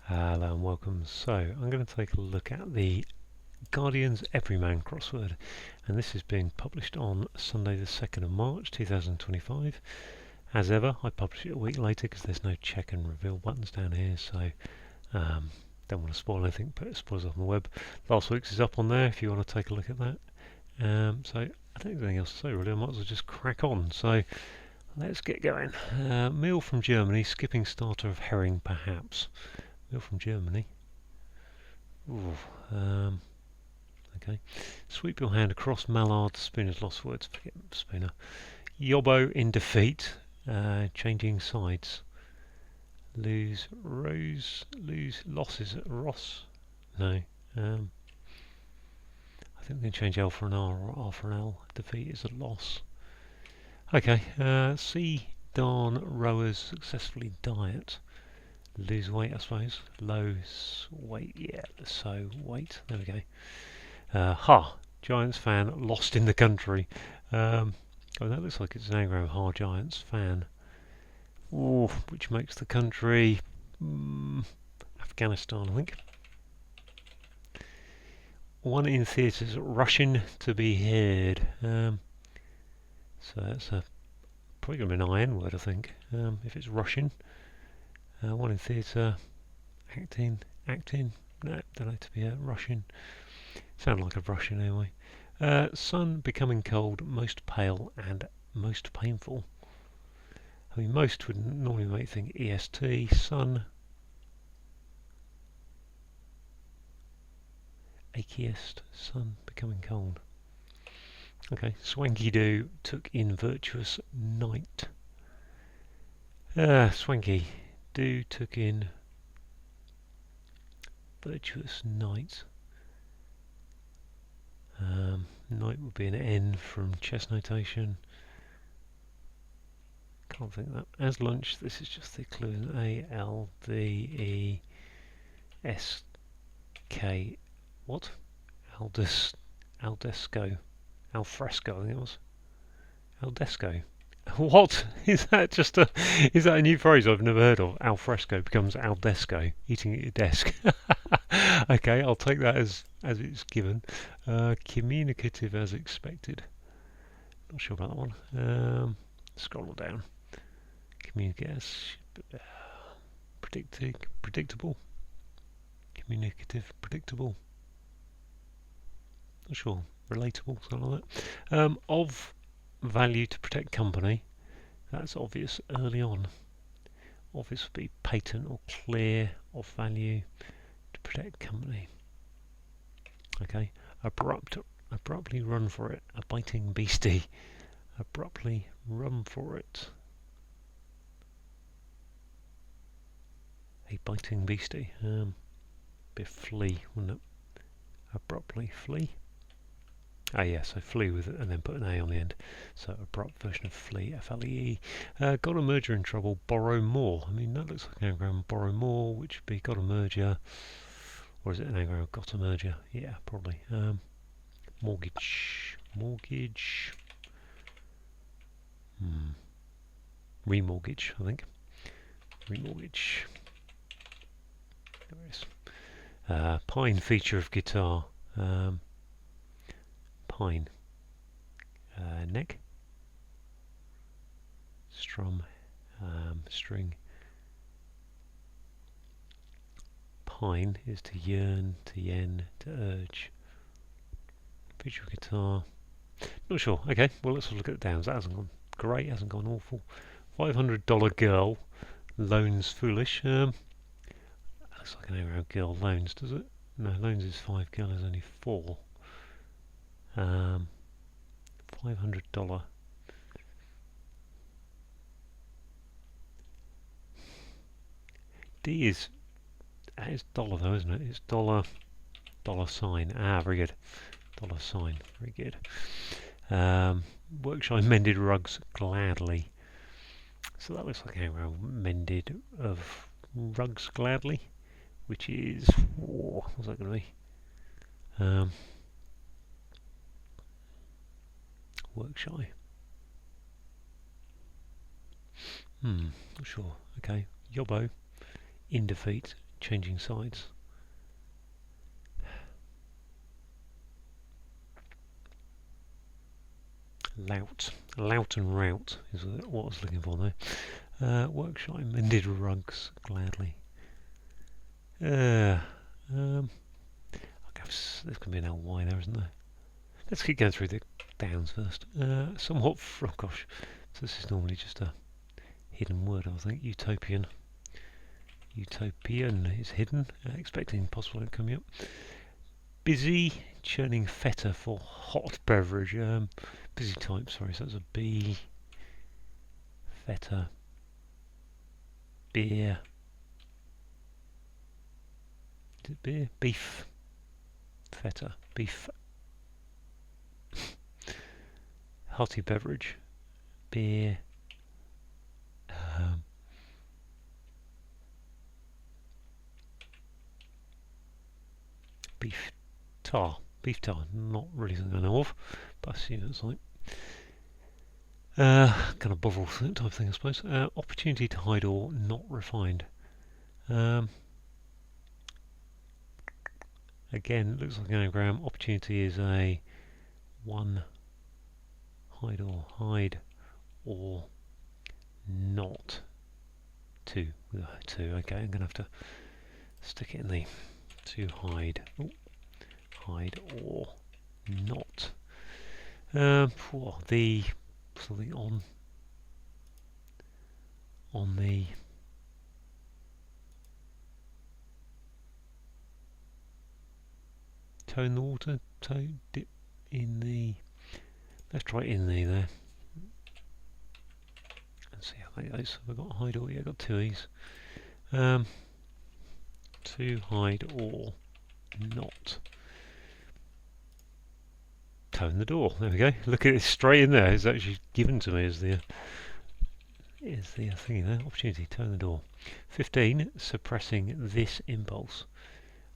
Hello and welcome. So I'm going to take a look at the Guardian's Everyman crossword, and this is being published on Sunday the 2nd of March 2025. As ever, I publish it a week later because there's no check and reveal buttons down here, so don't want to spoil anything, put it spoils up on the web. Last week's is up on there if you want to take a look at that. So I don't think there's anything else to say really, I might as well just crack on. So let's get going. Meal from Germany, skipping starter of herring perhaps. Meal from Germany. Ooh, okay. Sweep your hand across Mallard. Spooner's lost words. Forget Spooner. Yobbo in defeat. Changing sides. Lose Rose. Lose losses at Ross. No. I think we can change L for an R or R for an L. Defeat is a loss. Okay. C. Darn rowers successfully diet. Lose weight, I suppose. Lose weight, yeah. So weight. There we go. Giants fan lost in the country. Oh, that looks like it's an anagram. Giants fan. Ooh, which makes the country Afghanistan, I think. One in theatres, Russian to be heard. So that's probably going to be an IN word, I think. If it's Russian. One in theatre, acting, no, don't like to be a Russian. Sound like a Russian anyway. Sun becoming cold, most pale and most painful. I mean, most would normally make think EST, sun, achiest, sun becoming cold. Okay, Swanky Do took in virtuous night. Swanky Do took in virtuous night. Night would be an N from chess notation. Can't think of that. As lunch, this is just the clue. A-L-D-E-S-K. What? Aldesco. Alfresco, I think it was. Aldesco. What? Is that a new phrase I've never heard of? Alfresco becomes aldesco, eating at your desk. Okay, I'll take that as it's given. Communicative as expected. Not sure about that one. Scroll down. Predictable. Communicative, predictable. Not sure. Relatable, something like that. Of value to protect company. That's obvious early on. Obvious would be patent or clear. Of value to protect company. Okay. Abruptly run for it. A biting beastie. Abruptly run for it. A biting beastie. Be a flea, wouldn't it? Abruptly flee. Ah, yeah, so flee with it and then put an A on the end. So abrupt version of flee, F-L-E-E. Got a merger in trouble, borrow more. I mean, that looks like an anagram, borrow more, which would be got a merger. Or is it an anagram, got a merger? Yeah, probably. Mortgage. Remortgage, I think. Remortgage. There it is. Pine feature of guitar. Pine. Neck. Strum. String. Pine is to yearn, to yen, to urge. Feature of guitar. Not sure. Okay, well let's look at the downs. That hasn't gone great, hasn't gone awful. $500 girl loans foolish. Looks like an arrow. Girl loans, does it? No, loans is 5, girl is only 4. $500. D is dollar though, isn't it? It's dollar sign. Ah, very good. Dollar sign, very good. Workshop mended rugs gladly. So that looks like an arrow. Mended of rugs gladly, which is what's that going to be? Work shy. Not sure. Okay. Yobbo in defeat. changing sides. Lout and rout is what I was looking for there. Workshop mended rugs gladly. There's going to be an ly there, isn't there? Let's keep going through the downs first. Somewhat, oh gosh, so this is normally just a hidden word, I think. Utopian. Utopian is hidden, expecting possible outcome, yep. Busy, churning feta for hot beverage. Busy type, sorry, so that's a B. Feta. Beer. Is it beer? Beef. Feta. Beef. Hearty beverage. Beer. Beef tar. Beef tar. Not really something I know of, but I assume it's like kind of bovril type of thing, I suppose. Opportunity to hide or not refined. Again, looks like an anagram. Opportunity is a one. Hide or not. Two. Okay, I'm going to have to stick it in the to hide. Ooh. Hide or not. For the something on the toe in the water, toe dip in the. Let's try in the there. Let's see how that goes. Have I got hide or? Yeah, I've got two E's. To hide or not. Toe in the door. There we go. Look at it straight in there. It's actually given to me as the thingy there. Opportunity. Toe in the door. 15. Suppressing this impulse.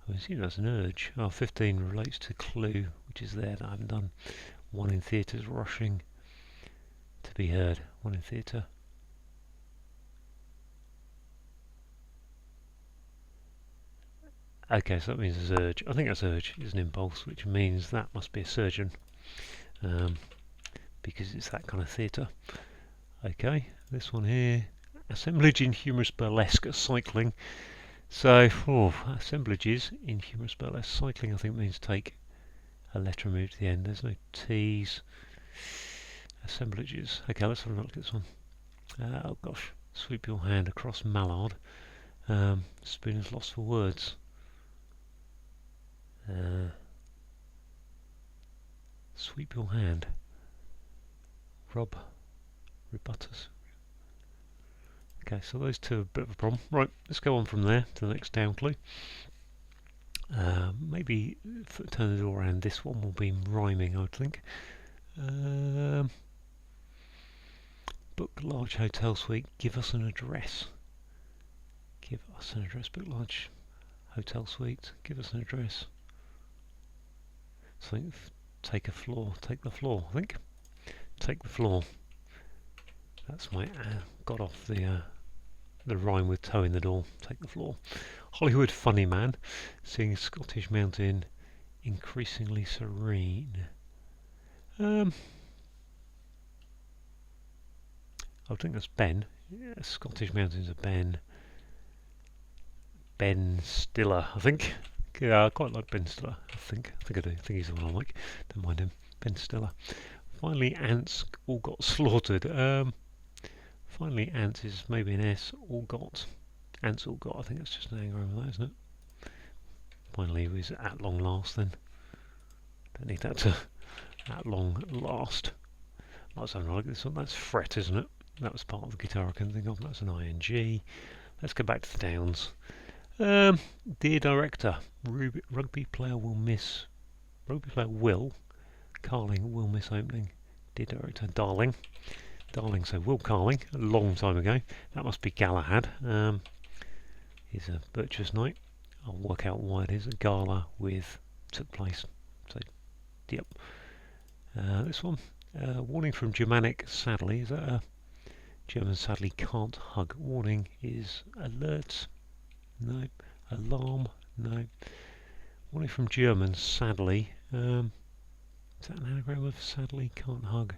I assume that's an urge. 15 relates to clue, which is there that I haven't done. 1 in theatres, rushing to be heard. 1 in theatre. Okay, so that means it's urge. I think that's urge is an impulse, which means that must be a surgeon, because it's that kind of theatre. Okay, this one here, assemblage in humorous burlesque cycling. So, assemblages in humorous burlesque cycling, I think means take a letter removed to the end. There's no T's. Assemblages. Okay, let's have a look at this one. Oh gosh, sweep your hand across mallard. Spoon is lost for words. Sweep your hand. Rebuttus. Okay, so those two are a bit of a problem. Right, let's go on from there to the next down clue. Maybe turn the door around. This one will be rhyming, I would think. Book large hotel suite. Give us an address. Give us an address. Book large hotel suite. Give us an address. So take the floor, I think. Take the floor. That's my got off the rhyme with toe in the door. Take the floor. Hollywood funny man, seeing Scottish mountain increasingly serene. I think that's Ben. Yeah, Scottish mountains are Ben. Ben Stiller, I think. Yeah, I quite like Ben Stiller. I think I do. I think he's the one I like. Don't mind him. Ben Stiller. Finally, ants all got slaughtered. Finally, ants is maybe an S. All got. Ants all got. I think that's just an anagram of that, isn't it? Finally, it was at long last then. Don't need that to at long last. Might sound like this one. That's fret, isn't it? That was part of the guitar I couldn't think of. That's an ing. Let's go back to the downs. Dear director, rugby player will miss. Rugby player will. Carling will miss opening. Dear director, Darling. So Will Carling, a long time ago. That must be Galahad. It's a Butcher's Night. I'll work out why it is. A gala with took place. So, yep. This one. Warning from Germanic, sadly. Is that a German sadly can't hug? Warning is alert. No. Alarm, no. One from German, sadly. Is that an anagram of sadly? Can't hug.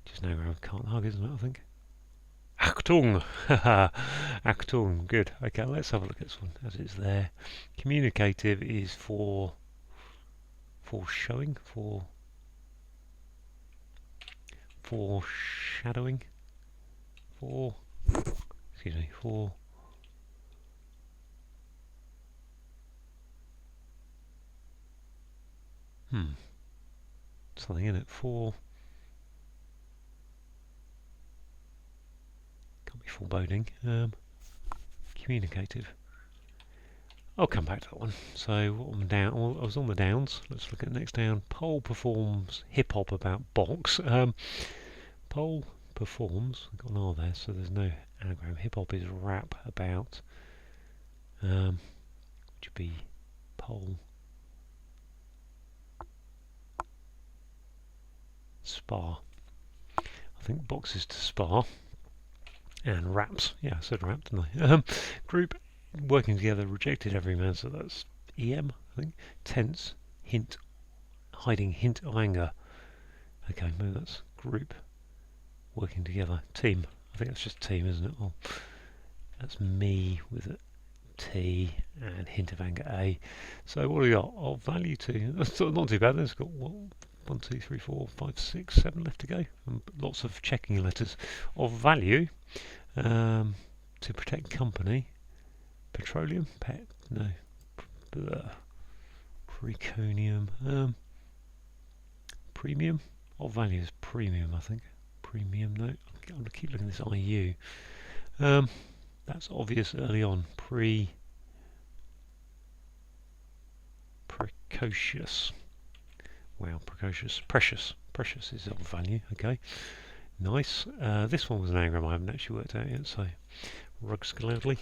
Just an anagram of can't hug, isn't it, I think? Achtung! Haha! Achtung, good. Okay, let's have a look at this one as it's there. Communicative is for showing, foreshadowing, excuse me, something in it, can't be foreboding, communicative. I'll come back to that one. So what am down? Well, I was on the downs. Let's look at the next down. Pole performs hip hop about box. Pole performs. I've got an R there, so there's no anagram. Hip hop is rap about. Which would be pole. Spar. I think box is to spar. And raps. Yeah, I said rap, didn't I? Group working together rejected Everyman, so that's EM, I think. Tense, hint, hiding hint of anger. Okay, maybe that's group working together. Team. I think that's just team, isn't it? Well, that's me with a T and hint of anger A. So what do we got? Of value 2. That's not too bad. It's got 1, 2, 3, 4, 5, 6, 7 left to go. And lots of checking letters. Of value, to protect company. Petroleum, pet, no. Preconium, premium. Of value is premium, I think. Premium, no. I'm going to keep looking at this IU. That's obvious early on. Precocious. Wow, precocious. Precious. Precious is of value, okay. Nice. This one was an anagram I haven't actually worked out yet, so rugs gladly.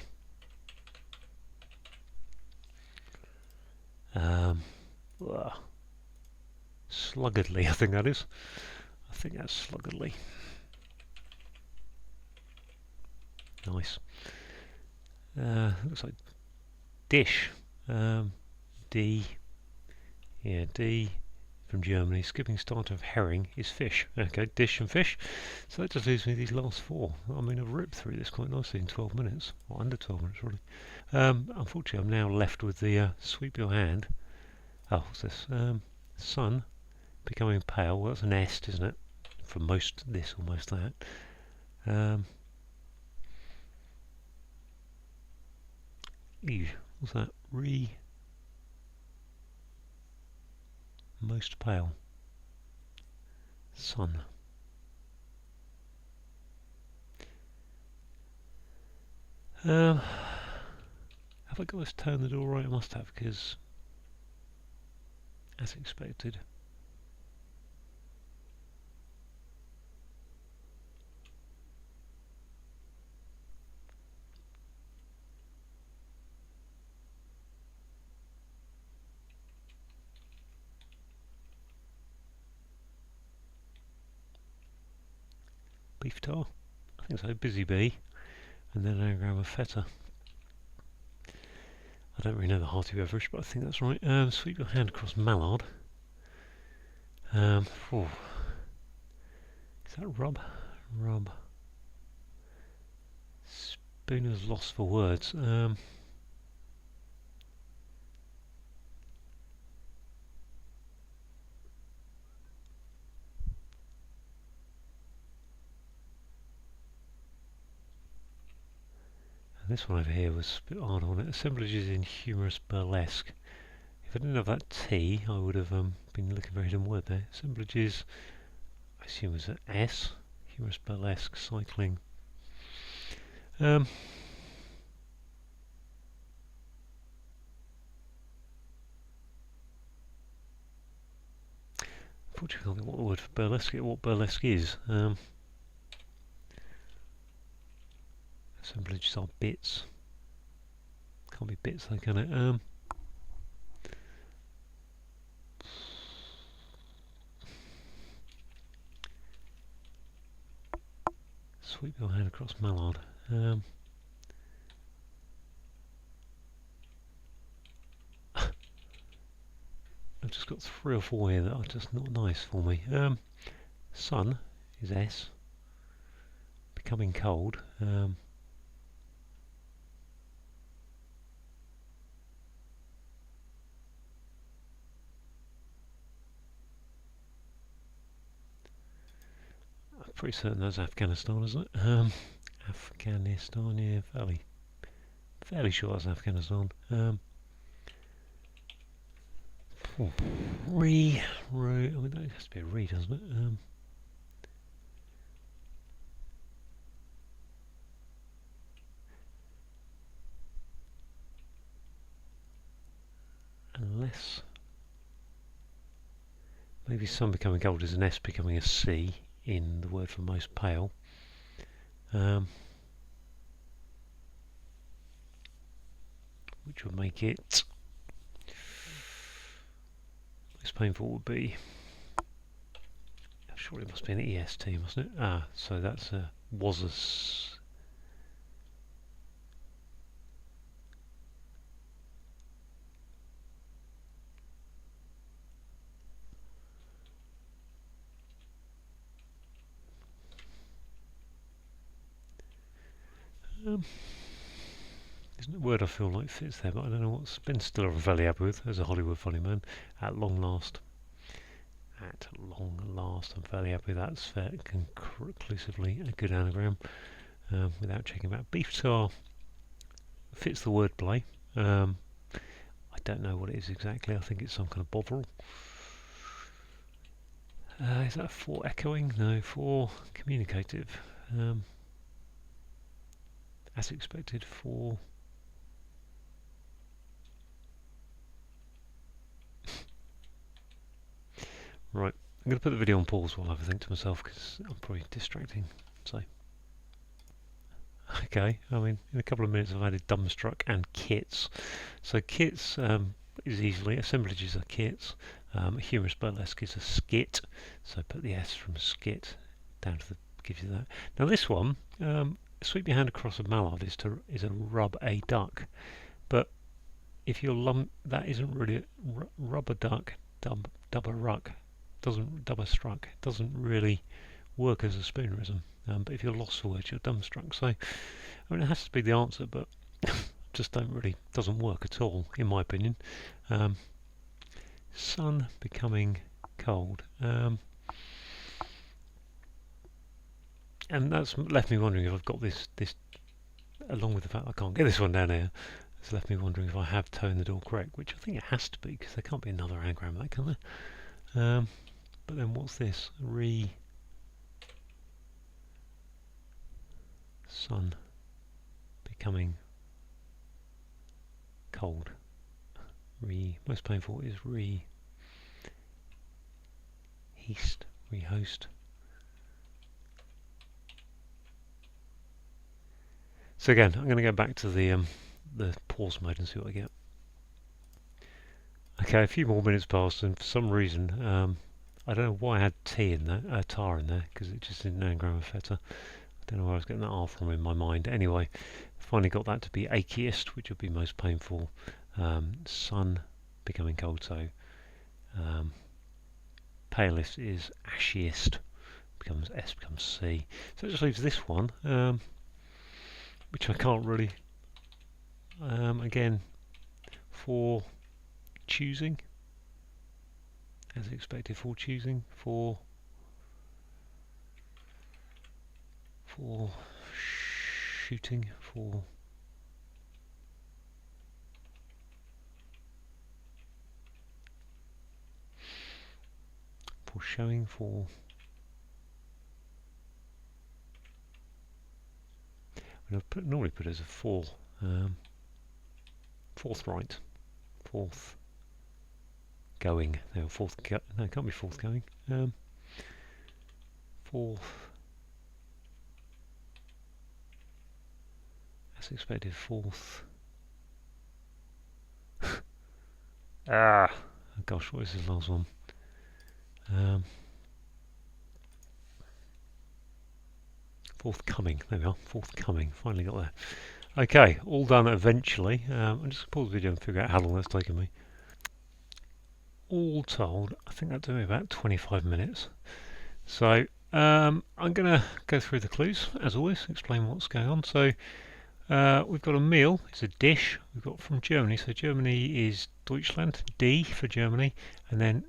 Sluggardly, I think that is. I think that's sluggardly. Nice. Looks like dish. D. Yeah, D from Germany. Skipping start of herring is fish. Okay, dish and fish. So that just leaves me these last 4. I mean, I've ripped through this quite nicely in 12 minutes. Or under 12 minutes, really. Unfortunately, I'm now left with the sweep your hand. Oh, what's this? Sun becoming pale. Well, that's an est, isn't it? For most this or most that. Ew, what's that? Most pale. Sun. Have I got this turn the door right? I must have, because as expected. Beef tar? I think so. Busy bee. And then anagram of feta. I don't really know the hearty beverage, but I think that's right. Sweep your hand across mallard. Is that rub? Rub. Spooner's lost for words. This one over here was a bit hard on it. Assemblages in humorous burlesque. If I didn't have that T, I would have been looking for a hidden word there. Assemblages, I assume was an S. Humorous burlesque, cycling. Unfortunately, I can't think what the word for burlesque is. What burlesque is. Assemblages are bits. Can't be bits though, can it? Sweep your hand across mallard. just got 3 or 4 here that are just not nice for me. Sun is S. Becoming cold. I'm pretty certain that's Afghanistan, isn't it? Afghanistan, yeah, fairly sure that's Afghanistan. I mean, that has to be a re, doesn't it? Unless maybe sun becoming cold is an S becoming a C in the word for most pale. Which would make it most painful would be, surely it must be an EST, mustn't it? Ah, so that's a was a isn't a word I feel like fits there, but I don't know what's Ben Stiller I'm fairly happy with as a Hollywood funny man. At long last. At long last, I'm fairly happy with that. It's conclusively a good anagram. Without checking back. Beef tar fits the wordplay. I don't know what it is exactly. I think it's some kind of bovril. Is that for echoing? No, for communicative. As expected, for right. I'm going to put the video on pause while I have a think to myself because I'm probably distracting. So, okay. I mean, in a couple of minutes I've added dumbstruck and kits. So kits is easily assemblages are kits. Humorous burlesque is a skit. So put the S from skit down to the gives you that. Now this one, sweep your hand across a mallard is a rub a duck, but if you're that isn't really rub a duck, dub a ruck, dub a struck doesn't really work as a spoonerism. But if you're lost for words, you're dumbstruck. So I mean, it has to be the answer, but just doesn't work at all, in my opinion. Sun becoming cold. And that's left me wondering if I've got this, along with the fact I can't get this one down here, it's left me wondering if I have toe in the door correct, which I think it has to be, because there can't be another anagram like that, can there? But then what's this? Sun becoming cold. Most painful is rehost. So again, I'm going to go back to the pause mode and see what I get. Okay, a few more minutes passed, and for some reason, I don't know why I had T in there, tar in there, because it just didn't anagram a feta. I don't know where I was getting that R from in my mind. Anyway, finally got that to be achiest, which would be most painful. Sun becoming cold, so palest is ashiest, becomes S, becomes C. So it just leaves this one, which I can't really, again, for choosing, as expected, for choosing, for shooting, for showing, for normally put it as a forthright, fourth going. No, no, it can't be forthgoing. Fourth, as expected, fourth. Gosh, what is this last one? Forthcoming. There we are. Forthcoming. Finally got there. Okay, all done eventually. I'm just going to pause the video and figure out how long that's taken me. all told, I think that'll do me about 25 minutes. So I'm going to go through the clues, as always, explain what's going on. So we've got a meal, it's a dish we've got from Germany. So Germany is Deutschland, D for Germany, and then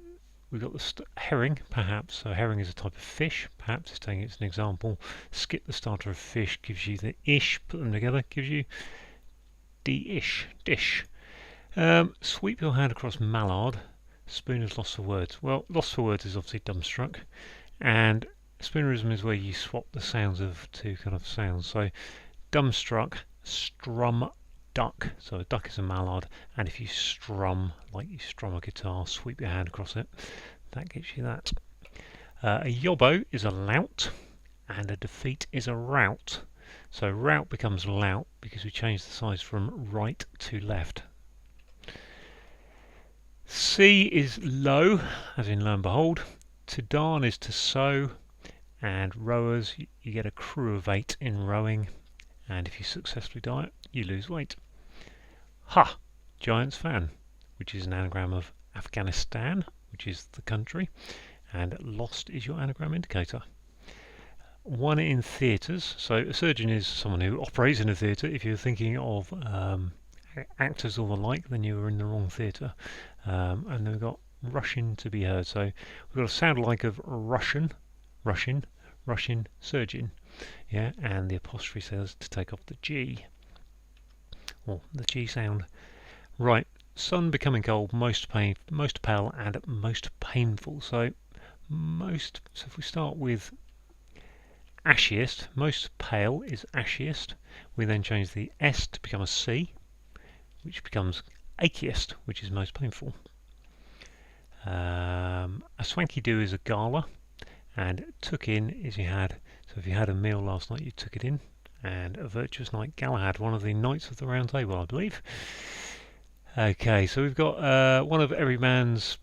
we've got the herring, perhaps. So herring is a type of fish, perhaps it's taking it as an example. Skip the starter of fish, gives you the ish, put them together, gives you D-ish, dish. Sweep your hand across mallard. Spoon is lost for words. Well, lost for words is obviously dumbstruck, and spoonerism is where you swap the sounds of two kind of sounds. So dumbstruck, strum, duck. So a duck is a mallard, and if you strum, like you strum a guitar, sweep your hand across it, that gets you that. A yobbo is a lout, and a defeat is a rout. So rout becomes lout because we change the size from right to left. C is low, as in lo and behold. To darn is to sew, and rowers, you get a crew of 8 in rowing, and if you successfully diet, you lose weight. Ha! Giants fan, which is an anagram of Afghanistan, which is the country, and lost is your anagram indicator. One in theatres, so a surgeon is someone who operates in a theatre. If you're thinking of actors or the like, then you are in the wrong theatre. And then we've got Russian to be heard. So we've got a sound like of Russian surgeon. Yeah, and the apostrophe says to take off the G. Or the G sound. Right, sun becoming cold, most pale and most painful. So if we start with ashiest, most pale is ashiest. We then change the S to become a C, which becomes achiest, which is most painful. A swanky do is a gala, and took in is you had. So if you had a meal last night, you took it in. And a virtuous knight, Galahad, one of the knights of the Round Table, I believe. Okay, so we've got one of Everyman's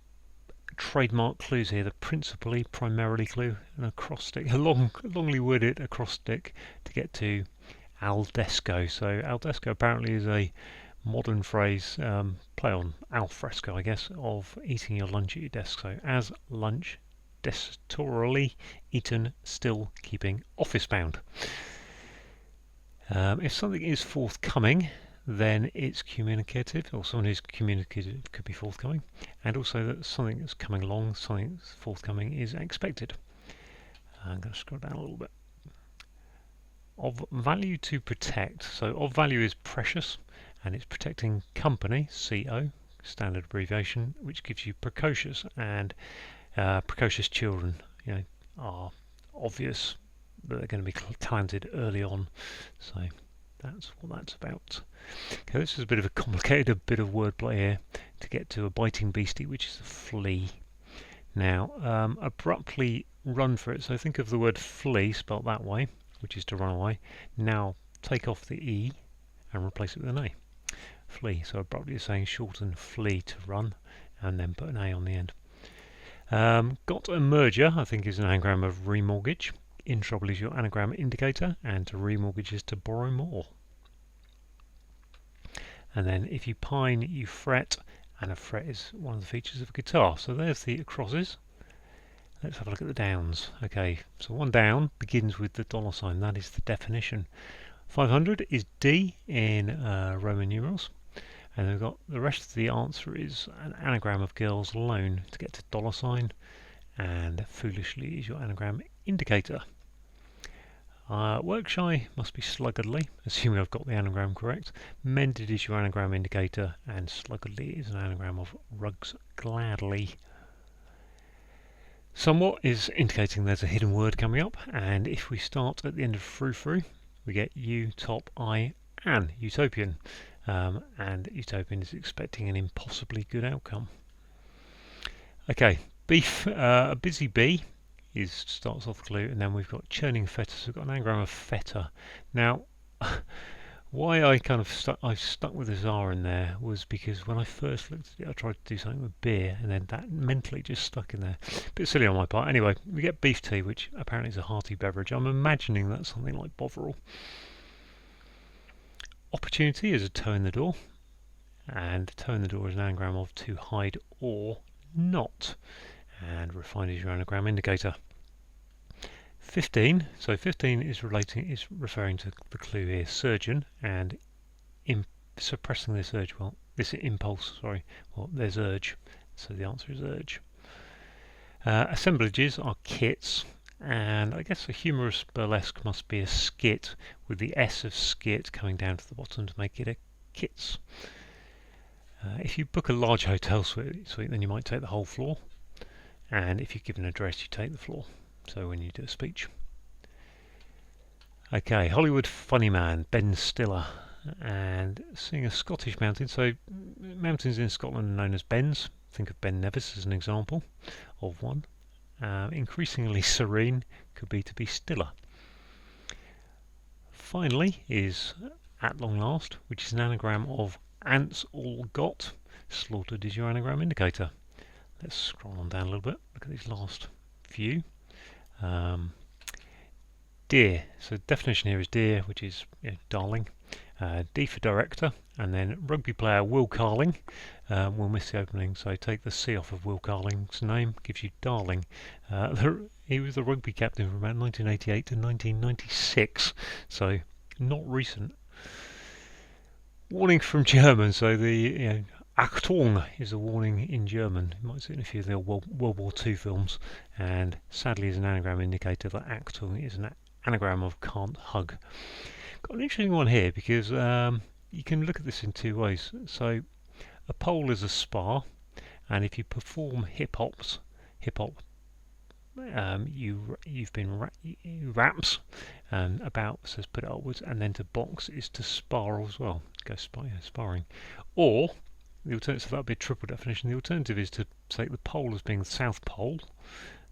trademark clues here, the primarily clue, an acrostic, a longly worded acrostic to get to al desco. So al desco apparently is a modern phrase, play on al fresco, I guess, of eating your lunch at your desk. So as lunch, destorally eaten, still keeping office bound. If something is forthcoming, then it's communicative, or someone who's communicative could be forthcoming, and also that something that's coming along, something that's forthcoming is expected. I'm going to scroll down a little bit. Of value to protect, so of value is precious, and it's protecting company, CO, standard abbreviation, which gives you precocious, and precocious children, are obvious that they're going to be talented early on, so that's what that's about. Okay, this is a bit of a complicated bit of wordplay here to get to a biting beastie, which is a flea. Now, abruptly run for it, so think of the word flee spelt that way, which is to run away. Now take off the E and replace it with an A. Flee, so abruptly is saying shorten flee to run, and then put an A on the end. Got a merger, I think, is an anagram of remortgage. In trouble is your anagram indicator, and to remortgage is to borrow more. And then if you pine, you fret, and a fret is one of the features of a guitar. So there's the acrosses. Let's have a look at the downs. Okay, so one down begins with the $sign. That is the definition. 500 is D in Roman numerals. And we've got the rest of the answer is an anagram of girls alone to get to $sign. And foolishly is your anagram indicator. Work shy must be sluggardly, assuming I've got the anagram correct. Mended is your anagram indicator, and sluggardly is an anagram of rugs gladly. Somewhat is indicating there's a hidden word coming up, and if we start at the end of frou-frou, we get u, top, I, an, utopian. And utopian is expecting an impossibly good outcome. Okay, beef, a busy bee starts off the clue, and then we've got churning feta, so we've got an anagram of feta. Now, why I've stuck with this R in there was because when I first looked at it, I tried to do something with beer, and then that mentally just stuck in there. Bit silly on my part. Anyway, we get beef tea, which apparently is a hearty beverage. I'm imagining that's something like Bovril. Opportunity is a toe in the door, and toe in the door is an anagram of to hide or not. And refined is your anagram indicator. 15. So 15 is referring to the clue here, surgeon, and suppressing this urge. Well, this impulse. Sorry. Well, there's urge, so the answer is urge. Assemblages are kits, and I guess a humorous burlesque must be a skit with the S of skit coming down to the bottom to make it a kits. If you book a large hotel suite, then you might take the whole floor, and if you give an address, you take the floor. So when you do a speech. Okay, Hollywood funny man, Ben Stiller, and seeing a Scottish mountain. So mountains in Scotland are known as bens. Think of Ben Nevis as an example of one. Increasingly serene could be to be stiller. Finally is at long last, which is an anagram of ants all got. Slaughtered is your anagram indicator. Let's scroll on down a little bit. Look at these last few. Dear. So the definition here is dear, which is darling. D for director, and then rugby player Will Carling. We'll miss the opening, so take the C off of Will Carling's name, gives you darling. He was the rugby captain from about 1988 to 1996, so not recent. Warning from German, so the Achtung is a warning in German. You might see it in a few of the World War II films, and sadly is an anagram indicator that Achtung is an anagram of can't hug. Got an interesting one here because you can look at this in two ways. So a pole is a spar, and if you perform hip hop, you've been raps, and about says put it upwards, and then to box is to spar as well. Go sparring. Or the alternative, so that would be a triple definition. The alternative is to take the pole as being the South Pole,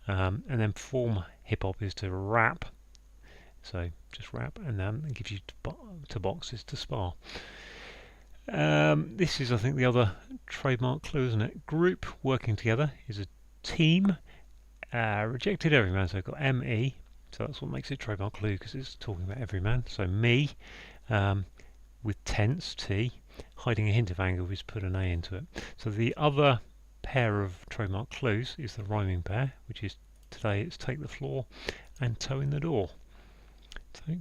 and then perform hip hop is to rap. So just rap, and then it gives you to box is to spar. This is, I think, the other trademark clue, isn't it? Group working together is a team. Rejected everyman, so I've got ME, so that's what makes it trademark clue because it's talking about everyman. So me, with tense T, hiding a hint of anger, is put an A into it. So the other pair of trademark clues is the rhyming pair, which is today it's take the floor and toe in the door.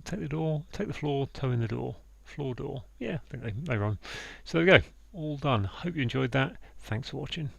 Take the door, take the floor, toe in the door, floor door. Yeah, I think they rhyme. So there we go, all done. Hope you enjoyed that. Thanks for watching.